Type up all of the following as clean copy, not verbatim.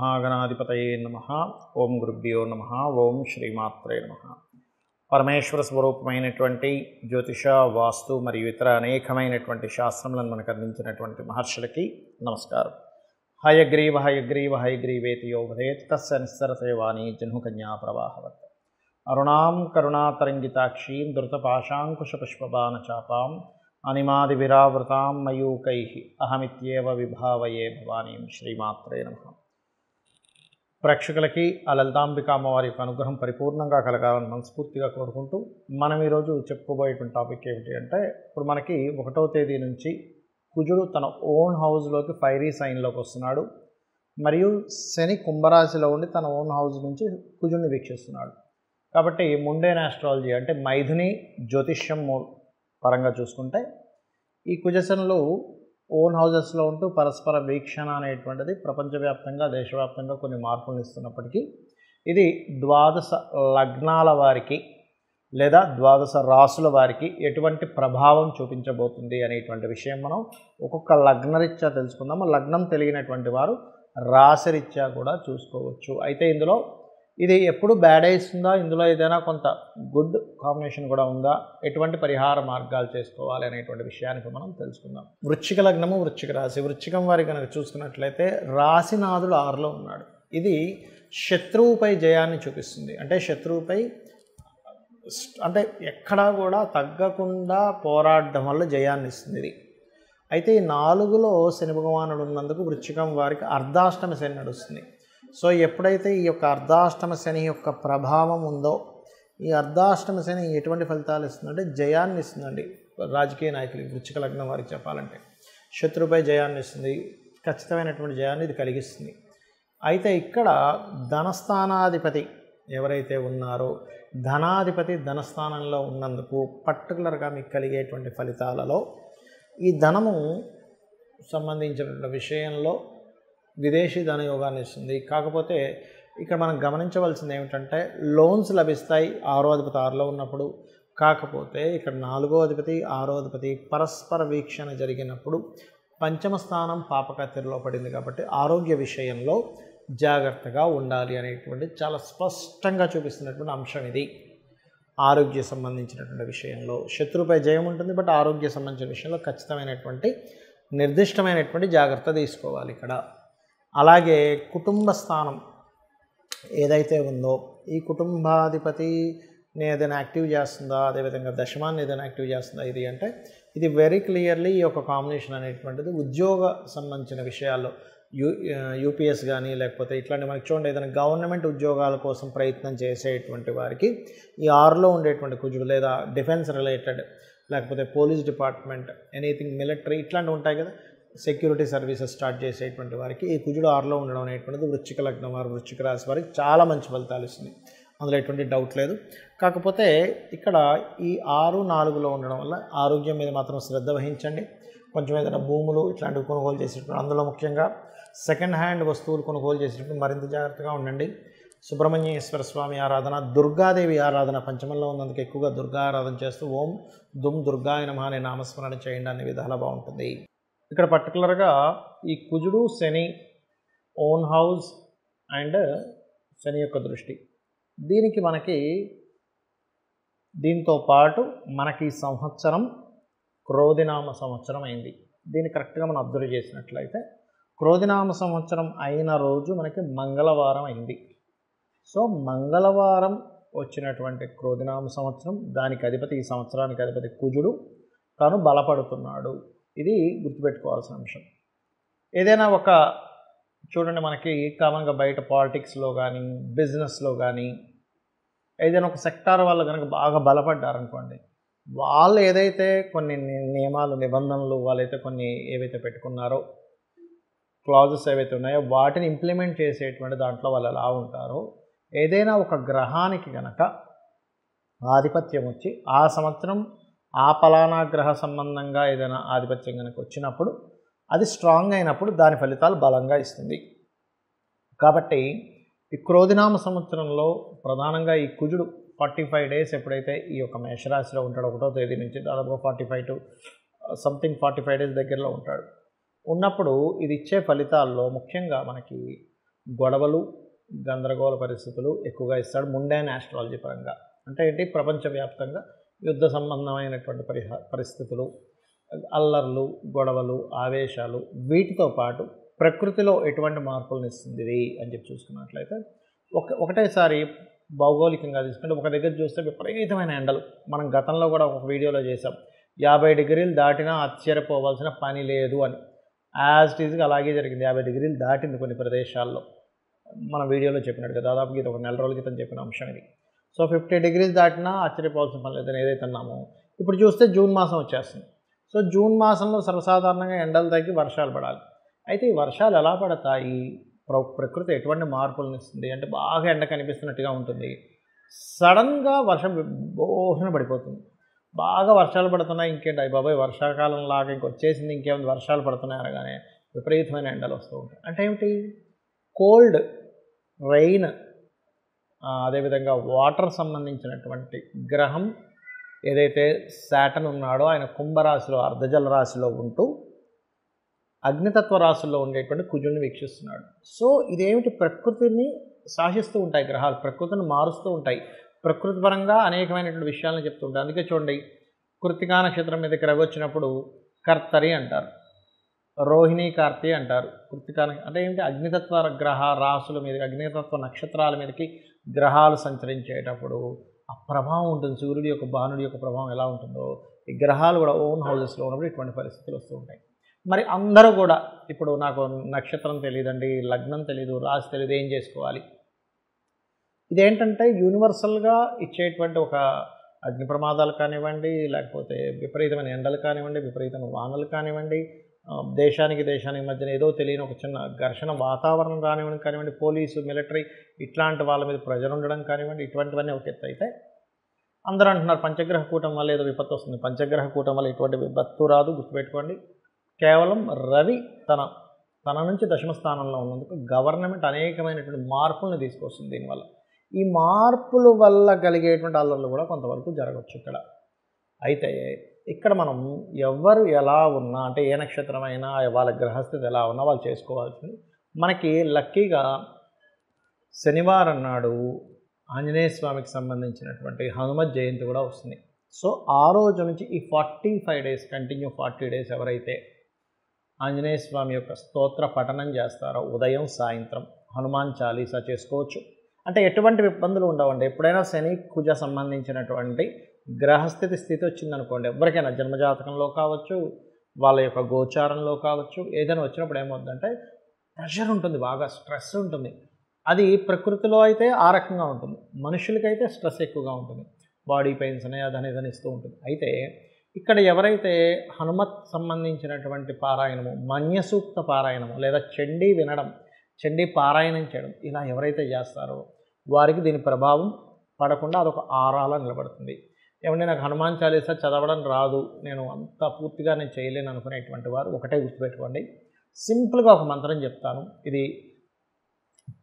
మహాగణాధిపతయే నమః. ఓం గురుభ్యో నమః. ఓం శ్రీమాత్రే నమః. పరమేశ్వర స్వరూపమైనటువంటి జ్యోతిష, వాస్తు మరియు ఇతర అనేకమైనటువంటి శాస్త్రములను మనకు అందించినటువంటి మహర్షులకి నమస్కారం. హయగ్రీవ హయగ్రీవ హయగ్రీవేతి యోగదేత్ తస్య నిస్సరతే వాణి జహ్నుకన్యా ప్రవాహవత్. అరుణాం కరుణాతరంగితాక్షీం ధృతపాశాంకుశపుష్పబాణచాపాం అనిమాదివిరావృతాం మయూకైః అహమిత్యేవ విభావయే భవానీం. శ్రీమాత్రే నమః. ప్రేక్షకులకి ఆ లలితాంబిక అమ్మవారి యొక్క అనుగ్రహం పరిపూర్ణంగా కలగాలని మనస్ఫూర్తిగా కోరుకుంటూ మనం ఈరోజు చెప్పుకోబోయేటువంటి టాపిక్ ఏమిటి అంటే, ఇప్పుడు మనకి 1వ తేదీ నుంచి కుజుడు తన ఓన్ హౌస్లోకి ఫైరీ సైన్లోకి వస్తున్నాడు. మరియు శని కుంభరాశిలో ఉండి తన ఓన్ హౌస్ నుంచి కుజుడిని వీక్షిస్తున్నాడు. కాబట్టి ముండేన్ ఆస్ట్రాలజీ అంటే మైథుని జ్యోతిష్యం పరంగా చూసుకుంటే ఈ కుజశనులు ఓన్ హౌజెస్లో ఉంటూ పరస్పర వీక్షణ అనేటువంటిది ప్రపంచవ్యాప్తంగా దేశవ్యాప్తంగా కొన్ని మార్పులు ఇస్తున్నప్పటికీ ఇది 12 లగ్నాల వారికి లేదా 12 రాసుల వారికి ఎటువంటి ప్రభావం చూపించబోతుంది అనేటువంటి విషయం మనం ఒక్కొక్క లగ్నరీత్యా తెలుసుకుందాము. లగ్నం తెలియనటువంటి వారు రాశిరీత్యా కూడా చూసుకోవచ్చు. అయితే ఇందులో ఇది ఎప్పుడు బ్యాడ్ ఇస్తుందా, ఇందులో ఏదైనా కొంత గుడ్ కాంబినేషన్ కూడా ఉందా, ఎటువంటి పరిహార మార్గాలు చేసుకోవాలి అనేటువంటి విషయానికి మనం తెలుసుకుందాం. వృశ్చిక లగ్నము, వృశ్చిక రాశి. వృశ్చికం వారి కనుక చూసుకున్నట్లయితే రాశినాథుడు 6లో ఉన్నాడు. ఇది శత్రువుపై జయాన్ని చూపిస్తుంది. అంటే శత్రువుపై అంటే ఎక్కడా కూడా తగ్గకుండా పోరాడడం వల్ల జయాన్ని ఇస్తుంది ఇది. అయితే ఈ 4లో శని భగవానుడు ఉన్నందుకు వృశ్చికం వారికి అర్ధాష్టమ శని నడుస్తుంది. సో ఎప్పుడైతే ఈ యొక్క అర్ధాష్టమ శని యొక్క ప్రభావం ఉందో, ఈ అర్ధాష్టమ శని ఎటువంటి ఫలితాలు ఇస్తుందంటే జయాన్ని ఇస్తుందండి రాజకీయ నాయకులకి. వృశ్చిక లగ్నం వారికి చెప్పాలంటే శత్రువుపై జయాన్ని ఇస్తుంది, ఖచ్చితమైనటువంటి జయాన్ని ఇది కలిగిస్తుంది. అయితే ఇక్కడ ధనస్థానాధిపతి ఎవరైతే ఉన్నారో, ధనాధిపతి ధనస్థానంలో ఉన్నందుకు పర్టికులర్గా మీకు కలిగేటువంటి ఫలితాలలో ఈ ధనము సంబంధించిన విషయంలో విదేశీ ధనయోగాన్ని ఇస్తుంది. కాకపోతే ఇక్కడ మనం గమనించవలసింది ఏమిటంటే లోన్స్ లభిస్తాయి 6వ అధిపతి 6లో ఉన్నప్పుడు. కాకపోతే ఇక్కడ 4వ అధిపతి 6వ అధిపతి పరస్పర వీక్షణ జరిగినప్పుడు పంచమ స్థానం పాపకత్తిరిలో పడింది. కాబట్టి ఆరోగ్య విషయంలో జాగ్రత్తగా ఉండాలి అనేటువంటి చాలా స్పష్టంగా చూపిస్తున్నటువంటి అంశం ఇది. ఆరోగ్య సంబంధించినటువంటి విషయంలో శత్రువుపై జయం ఉంటుంది, బట్ ఆరోగ్య సంబంధించిన విషయంలో ఖచ్చితమైనటువంటి నిర్దిష్టమైనటువంటి జాగ్రత్త తీసుకోవాలి ఇక్కడ. అలాగే కుటుంబ స్థానం ఏదైతే ఉందో, ఈ కుటుంబాధిపతిని ఏదైనా యాక్టివ్ చేస్తుందా, అదేవిధంగా దశమాన్ని ఏదైనా యాక్టివ్ చేస్తుందా ఇది అంటే, ఇది వెరీ క్లియర్లీ ఈ యొక్క కాంబినేషన్ అనేటువంటిది ఉద్యోగ సంబంధించిన విషయాల్లో యూపీఎస్ కానీ లేకపోతే ఇట్లాంటి మనకి చూడండి ఏదైనా గవర్నమెంట్ ఉద్యోగాల కోసం ప్రయత్నం చేసేటువంటి వారికి ఈ 6లో ఉండేటువంటి కుజుడు, లేదా డిఫెన్స్ రిలేటెడ్ లేకపోతే పోలీస్ డిపార్ట్మెంట్, ఎనీథింగ్ మిలిటరీ ఇట్లాంటివి ఉంటాయి కదా, సెక్యూరిటీ సర్వీసెస్ స్టార్ట్ చేసేటువంటి వారికి ఈ కుజుడు 6లో ఉండడం అనేటువంటిది వృశ్చిక లగ్నం వారు, వృశ్చిక రాశి వారికి చాలా మంచి ఫలితాలు ఇస్తుంది. అందులో ఎటువంటి డౌట్ లేదు. కాకపోతే ఇక్కడ ఈ 6, 4లో ఉండడం వల్ల ఆరోగ్యం మీద మాత్రం శ్రద్ధ వహించండి. కొంచెం ఏదైనా భూములు ఇట్లాంటివి కొనుగోలు చేసేటప్పుడు, అందులో ముఖ్యంగా సెకండ్ హ్యాండ్ వస్తువులు కొనుగోలు చేసేటప్పుడు మరింత జాగ్రత్తగా ఉండండి. సుబ్రహ్మణ్యేశ్వర స్వామి ఆరాధన, దుర్గాదేవి ఆరాధన పంచమంలో ఉన్నందుకు ఎక్కువగా దుర్గా ఆరాధన చేస్తూ ఓం దుమ్ దుర్గాయ నమః అనే నామస్మరణ చేయండి, అన్ని విధాలా బాగుంటుంది. ఇక్కడ పర్టికులర్గా ఈ కుజుడు శని ఓన్ హౌస్ అండ్ శని యొక్క దృష్టి, దీంతో పాటు మనకి ఈ సంవత్సరం క్రోధినామ సంవత్సరం అయింది. దీన్ని కరెక్ట్గా మనం అబ్జర్వ్ చేసినట్లయితే క్రోధినామ సంవత్సరం అయిన రోజు మనకి మంగళవారం అయింది. సో మంగళవారం వచ్చినటువంటి క్రోధినామ సంవత్సరం, దానికి అధిపతి ఈ సంవత్సరానికి అధిపతి కుజుడు తాను బలపడుతున్నాడు. ఇది గుర్తుపెట్టుకోవాల్సిన అంశం. ఏదైనా ఒక చూడండి, మనకి కామన్గా బయట పాలిటిక్స్లో కానీ బిజినెస్లో కానీ ఏదైనా ఒక సెక్టార్ వాళ్ళు కనుక బాగా బలపడ్డారనుకోండి, వాళ్ళు ఏదైతే కొన్ని నియమాలు నిబంధనలు వాళ్ళైతే కొన్ని ఏవైతే పెట్టుకున్నారో, క్లాజెస్ ఏవైతే ఉన్నాయో వాటిని ఇంప్లిమెంట్ చేసేటువంటి దాంట్లో వాళ్ళు ఎలా ఉంటారో, ఏదైనా ఒక గ్రహానికి కనుక ఆధిపత్యం వచ్చి ఆ సంవత్సరం ఆ పలానా గ్రహ సంబంధంగా ఏదైనా ఆధిపత్యం కనుక వచ్చినప్పుడు అది స్ట్రాంగ్ అయినప్పుడు దాని ఫలితాలు బలంగా ఇస్తుంది. కాబట్టి ఈ క్రోధినామ సంవత్సరంలో ప్రధానంగా ఈ కుజుడు 45 డేస్ ఎప్పుడైతే ఈ యొక్క మేషరాశిలో ఉంటాడో, 1వ తేదీ నుంచి దాదాపు 45 టు సంథింగ్ 45 డేస్ దగ్గరలో ఉంటాడు. ఉన్నప్పుడు ఇది ఇచ్చే ఫలితాల్లో ముఖ్యంగా మనకి గొడవలు, గందరగోళ పరిస్థితులు ఎక్కువగా ఇస్తాడు ముండైన్ ఆస్ట్రాలజీ పరంగా. అంటే ఏంటి, ప్రపంచవ్యాప్తంగా యుద్ధ సంబంధమైనటువంటి పరిస్థితులు, అల్లర్లు, గొడవలు, ఆవేశాలు, వీటితో పాటు ప్రకృతిలో ఎటువంటి మార్పులను ఇస్తుంది ఇది అని చెప్పి చూసుకున్నట్లయితే ఒకటేసారి భౌగోళికంగా తీసుకుంటే ఒక దగ్గర చూస్తే విపరీతమైన ఎండలు. మనం గతంలో కూడా ఒక వీడియోలో చేసాం, 50 డిగ్రీలు దాటినా ఆశ్చర్యపోవాల్సిన పని లేదు అని. యాజ్ ఇట్ ఈజ్గా అలాగే జరిగింది. 50 డిగ్రీలు దాటింది కొన్ని ప్రదేశాల్లో. మన వీడియోలో చెప్పినట్టుగా దాదాపుగా ఇది ఒక నెల రోజుల క్రితం చెప్పిన అంశం ఇది. సో 50 డిగ్రీస్ దాటినా ఆశ్చర్యపోవాల్సిన పని లేదని ఏదైతే అన్నామో, ఇప్పుడు చూస్తే జూన్ మాసం వచ్చేస్తుంది. సో జూన్ మాసంలో సర్వసాధారణంగా ఎండలు తగ్గి వర్షాలు పడాలి. అయితే ఈ వర్షాలు ఎలా పడతాయి, ప్రకృతి ఎటువంటి మార్పులను ఇస్తుంది అంటే, బాగా ఎండ కనిపిస్తున్నట్టుగా ఉంటుంది, సడన్గా వర్షం బోహన పడిపోతుంది. బాగా వర్షాలు పడుతున్నాయి, ఇంకేంటి అయ్యి బాబాయ్ వర్షాకాలం లాగా ఇంకొచ్చేసింది, ఇంకేమైనా వర్షాలు పడుతున్నాయి అనగానే విపరీతమైన ఎండలు వస్తూ ఉంటాయి. అంటే ఏమిటి, కోల్డ్, రైన్, అదేవిధంగా వాటర్ సంబంధించినటువంటి గ్రహం ఏదైతే శాటర్న్ ఉన్నాడో ఆయన కుంభరాశిలో అర్ధజల రాశిలో ఉంటూ అగ్నితత్వ రాశుల్లో ఉండేటువంటి కుజుడిని వీక్షిస్తున్నాడు. సో ఇదేమిటి, ప్రకృతిని శాసిస్తూ ఉంటాయి గ్రహాలు, ప్రకృతిని మారుస్తూ ఉంటాయి, ప్రకృతి పరంగా అనేకమైనటువంటి విషయాలను చెప్తూ ఉంటాయి. అందుకే చూడండి, కృత్తికా నక్షత్రం మీదకి రవి వచ్చినప్పుడు కర్తరి అంటారు, రోహిణి కార్తీ అంటారు. కృత్తికా అంటే ఏంటి, అగ్నితత్వ గ్రహ రాశుల మీదకి, అగ్నితత్వ నక్షత్రాల మీదకి గ్రహాలు సంచరించేటప్పుడు ఆ ప్రభావం ఉంటుంది. సూర్యుడి యొక్క, భానుడి యొక్క ప్రభావం ఎలా ఉంటుందో ఈ గ్రహాలు కూడా ఓన్ హౌజెస్లో ఉన్నప్పుడు ఇటువంటి పరిస్థితులు వస్తూ ఉంటాయి. మరి అందరూ కూడా ఇప్పుడు నాకు నక్షత్రం తెలియదండి, లగ్నం తెలియదు, రాశి తెలియదు, ఏం చేసుకోవాలి? ఇదేంటంటే యూనివర్సల్గా ఇచ్చేటువంటి ఒక అగ్ని ప్రమాదాలు కానివ్వండి, లేకపోతే విపరీతమైన ఎండలు కానివ్వండి, విపరీతమైన వానలు కానివ్వండి, దేశానికి మధ్యన ఏదో తెలియని ఒక చిన్న ఘర్షణ వాతావరణం కానివ్వండి, పోలీసు, మిలిటరీ ఇట్లాంటి వాళ్ళ మీద ప్రెజర్ ఉండడం కానివ్వండి, ఇటువంటివన్నీ ఒక ఎత్తు. అయితే అందరూ అంటున్నారు పంచగ్రహ కూటం వల్ల ఏదో విపత్తు వస్తుంది. పంచగ్రహ కూటం వల్ల ఎటువంటి విపత్తు రాదు, గుర్తుపెట్టుకోండి. కేవలం రవి తన నుంచి దశమ స్థానంలో ఉన్నందుకు గవర్నమెంట్ అనేకమైనటువంటి మార్పులను తీసుకొస్తుంది. దీనివల్ల ఈ మార్పుల వల్ల కలిగేటువంటి అల్లర్లు కూడా కొంతవరకు జరగవచ్చు ఇక్కడ. అయితే ఇక్కడ మనం ఎవరు ఎలా ఉన్నా, అంటే ఏ నక్షత్రం అయినా వాళ్ళ గ్రహస్థితి ఎలా ఉన్నా వాళ్ళు చేసుకోవాల్సింది. మనకి లక్కీగా శనివారం నాడు ఆంజనేయ స్వామికి సంబంధించినటువంటి హనుమత్ జయంతి కూడా వస్తుంది. సో ఆ రోజు నుంచి ఈ 45 డేస్ కంటిన్యూ 40 డేస్ ఎవరైతే ఆంజనేయ స్వామి యొక్క స్తోత్ర పఠనం చేస్తారో ఉదయం సాయంత్రం హనుమాన్ చాలీసా చేసుకోవచ్చు. అంటే ఎటువంటి ఇబ్బందులు ఉండవండి. ఎప్పుడైనా శని కుజ సంబంధించినటువంటి గ్రహస్థితి వచ్చిందనుకోండి, ఎవరికైనా జన్మజాతకంలో కావచ్చు, వాళ్ళ యొక్క గోచారంలో కావచ్చు, ఏదైనా వచ్చినప్పుడు ఏమవుతుందంటే ప్రెషర్ ఉంటుంది, బాగా స్ట్రెస్ ఉంటుంది. అది ప్రకృతిలో అయితే ఆ రకంగా ఉంటుంది, మనుషులకైతే స్ట్రెస్ ఎక్కువగా ఉంటుంది, బాడీ పెయిన్స్ అనే అదని ఇదని ఇస్తూ ఉంటుంది. అయితే ఇక్కడ ఎవరైతే హనుమత్ సంబంధించినటువంటి పారాయణము, మన్యసూక్త పారాయణము లేదా చండీ వినడం, చండీ పారాయణం చేయడం ఇలా ఎవరైతే చేస్తారో వారికి దీని ప్రభావం పడకుండా అదొక ఆరాలా నిలబడుతుంది. ఏమంటే నాకు హనుమాన్ చాలీసా చదవడం రాదు, నేను అంత పూర్తిగా నేను చేయలేను అనుకునేటువంటి వారు ఒకటే గుర్తుపెట్టుకోండి, సింపుల్గా ఒక మంత్రం చెప్తాను. ఇది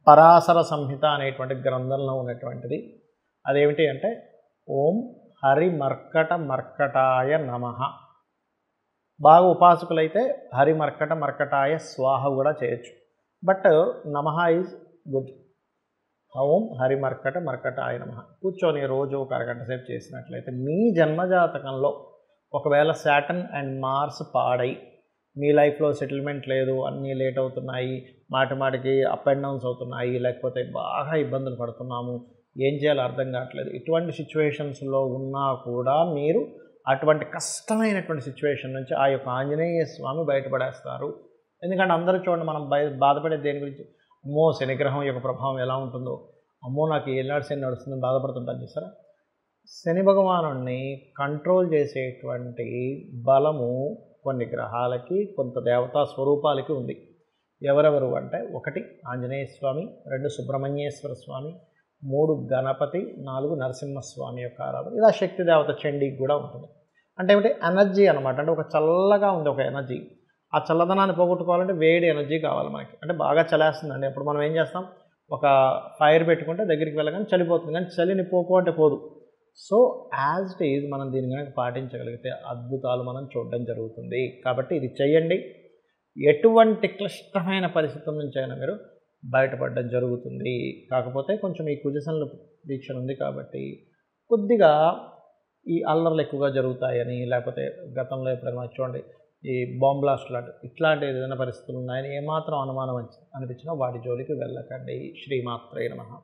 పరాశర సంహిత అనేటువంటి గ్రంథంలో ఉన్నటువంటిది. అదేమిటి అంటే ఓం హరి మర్కటాయ నమః. బాగా ఉపాసకులైతే హరి మర్కటాయ స్వాహ కూడా చేయొచ్చు, బట్ నమః ఈజ్ గుడ్. ఓం హరి మర్కటాయ నమః. కూర్చొని రోజు ఒక అరగంట సేపు చేసినట్లయితే మీ జన్మజాతకంలో ఒకవేళ శాటర్న్ అండ్ మార్స్ పాడై మీ లైఫ్లో సెటిల్మెంట్ లేదు, అన్నీ లేట్ అవుతున్నాయి, మాటికి అప్ అండ్ డౌన్స్ అవుతున్నాయి, లేకపోతే బాగా ఇబ్బందులు పడుతున్నాము, ఏం చేయాలో అర్థం కావట్లేదు, ఇటువంటి సిచ్యువేషన్స్లో ఉన్నా కూడా మీరు అటువంటి కష్టమైనటువంటి సిచ్యువేషన్ నుంచి ఆ యొక్క ఆంజనేయ స్వామి బయటపడేస్తారు. ఎందుకంటే అందరూ చూడండి, మనం బాధపడే దేని గురించి, అమ్మో శనిగ్రహం యొక్క ప్రభావం ఎలా ఉంటుందో, అమ్మో నాకు ఏనాడు శని నడుస్తుందని బాధపడుతుంటాను చూసారా. శని భగవానుడిని కంట్రోల్ చేసేటువంటి బలము కొన్ని గ్రహాలకి, కొంత దేవతా స్వరూపాలకి ఉంది. ఎవరెవరు అంటే 1 ఆంజనేయ స్వామి, 2 సుబ్రహ్మణ్యేశ్వర స్వామి, 3 గణపతి, 4 నరసింహస్వామి యొక్క ఆరాధన. ఇలా శక్తి దేవత చండీకి కూడా ఉంటుంది. అంటే ఏమిటి, ఎనర్జీ అనమాట. అంటే ఒక చల్లగా ఉంది ఒక ఎనర్జీ, ఆ చల్లదనాన్ని పోగొట్టుకోవాలంటే వేడి ఎనర్జీ కావాలి మనకి. అంటే బాగా చలేస్తుందండి, అప్పుడు మనం ఏం చేస్తాం, ఒక ఫైర్ పెట్టుకుంటే దగ్గరికి వెళ్ళగానే చలిపోతుంది, కానీ చలిని పోకు అంటే పోదు. సో యాజ్ ఇట్ ఈజ్ మనం దీన్ని కనుక పాటించగలిగితే అద్భుతాలు మనం చూడడం జరుగుతుంది. కాబట్టి ఇది చెయ్యండి. ఎటువంటి క్లిష్టమైన పరిస్థితుల నుంచి అయినా మీరు బయటపడడం జరుగుతుంది. కాకపోతే కొంచెం ఈ కుజశనుల వీక్షణ ఉంది కాబట్టి కొద్దిగా ఈ అల్లర్లు ఎక్కువగా జరుగుతాయని, లేకపోతే గతంలో ఎప్పుడైనా చూడండి ఈ బాంబ్ బ్లాస్ట్ లాంటి ఇట్లాంటి ఏదైనా పరిస్థితులు ఉన్నాయని ఏమాత్రం అనుమానం అనిపించినా వాటి జోలికి వెళ్ళకండి. శ్రీమాత్రే నమః.